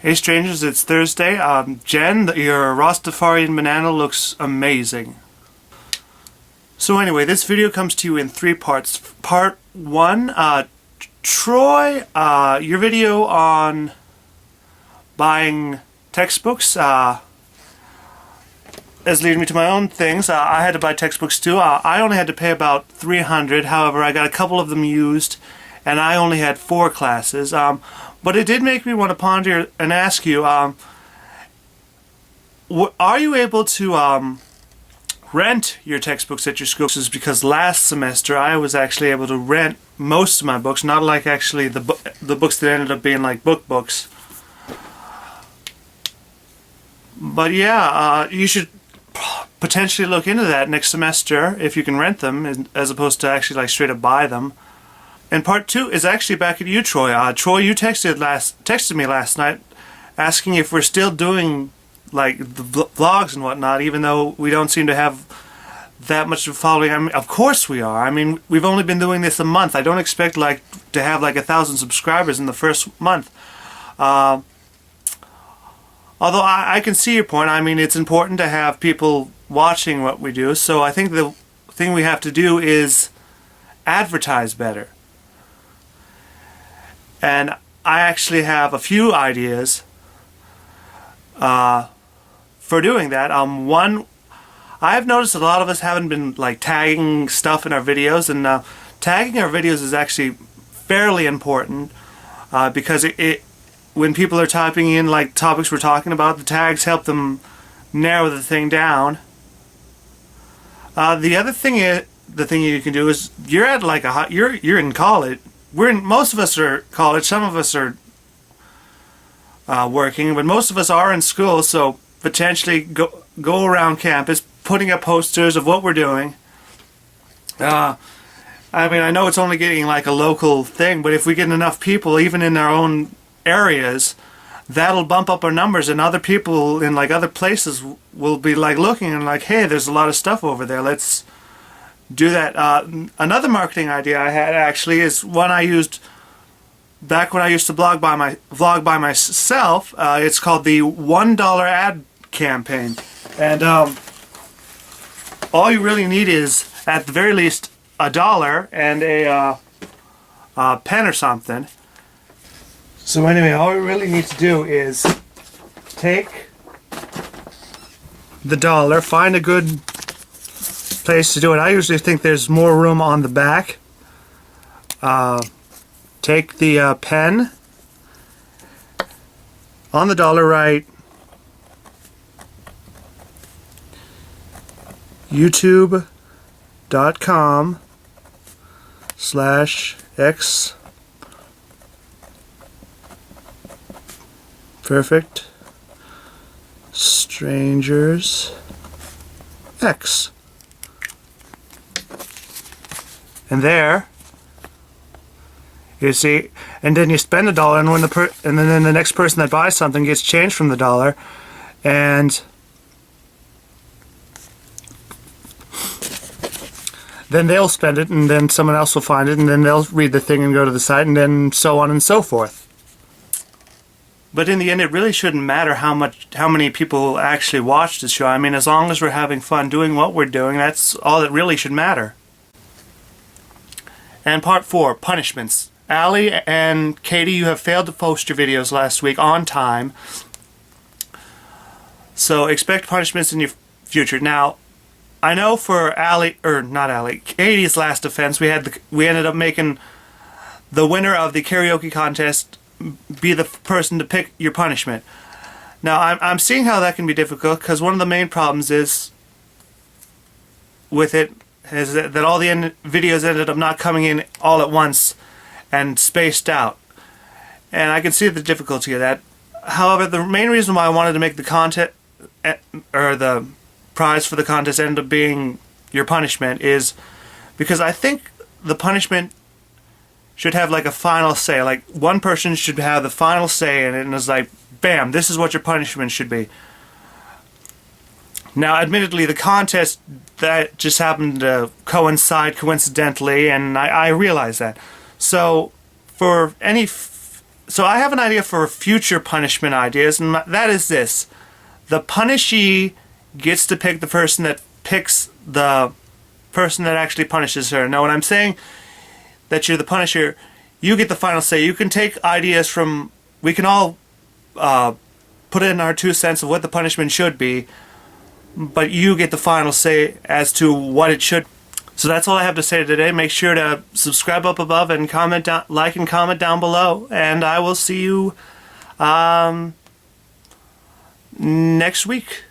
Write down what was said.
Hey strangers, it's Thursday. Jen, your Rastafarian banana looks amazing. So anyway, this video comes to you in three parts. Part one, Troy, your video on buying textbooks is leading me to my own things. I had to buy textbooks too. I only had to pay about $300. However, I got a couple of them used, and I only had 4 classes. But it did make me want to ponder and ask you, are you able to rent your textbooks at your school? Because last semester I was actually able to rent most of my books, not like actually the books that ended up being like books. But yeah, you should potentially look into that next semester if you can rent them, as opposed to actually like straight up buy them. And part 2 is actually back at you, Troy. Troy, you texted me last night asking if we're still doing like the vlogs and whatnot, even though we don't seem to have that much of a following. I mean, of course we are. I mean, we've only been doing this a month. I don't expect like to have like 1,000 subscribers in the first month. Although I can see your point. I mean, it's important to have people watching what we do. So I think the thing we have to do is advertise better. And I actually have a few ideas for doing that. One, I've noticed a lot of us haven't been like tagging stuff in our videos, and tagging our videos is actually fairly important because when people are typing in like topics we're talking about, the tags help them narrow the thing down. The other thing the thing you can do is you're at like you're in college. Most of us are college, some of us are working, but most of us are in school, so potentially go around campus putting up posters of what we're doing. I mean, I know it's only getting like a local thing, but if we get enough people, even in our own areas, that'll bump up our numbers, and other people in like other places will be like looking and like, hey, there's a lot of stuff over there, let's do that. Another marketing idea I had actually is one I used back when I used to vlog by myself. It's called the $1 ad campaign, and all you really need is at the very least $1 and a pen or something. So anyway, all we really need to do is take the $1, find a good place to do it. I usually think there's more room on the back. Take the pen. On the $1, write youtube.com/x perfect strangers X. And there, you see, and then you spend $1, and and then the next person that buys something gets change from the $1, and then they'll spend it, and then someone else will find it, and then they'll read the thing and go to the site, and then so on and so forth. But in the end, it really shouldn't matter how many people actually watch the show. I mean, as long as we're having fun doing what we're doing, that's all that really should matter. And part 4, punishments. Allie and Katie, you have failed to post your videos last week on time, so expect punishments in your future. Now, I know for Katie's last offense, we ended up making the winner of the karaoke contest be the person to pick your punishment. Now, I'm seeing how that can be difficult, because one of the main problems is with it is that all the videos ended up not coming in all at once and spaced out. And I can see the difficulty of that. However, the main reason why I wanted to make the content, or the prize for the contest end up being your punishment, is because I think the punishment should have like a final say. Like, one person should have the final say in it, and it's like, bam, this is what your punishment should be. Now, admittedly, the contest, that just happened to coincide coincidentally, and I realize that. So, for any So I have an idea for future punishment ideas, and that is this. The punishee gets to pick the person that picks the person that actually punishes her. Now, when I'm saying that you're the punisher, you get the final say. You can take ideas from... We can all put in our 2 cents of what the punishment should be, but you get the final say as to what it should. So that's all I have to say today. Make sure to subscribe up above and comment down, like and comment down below, and I will see you next week.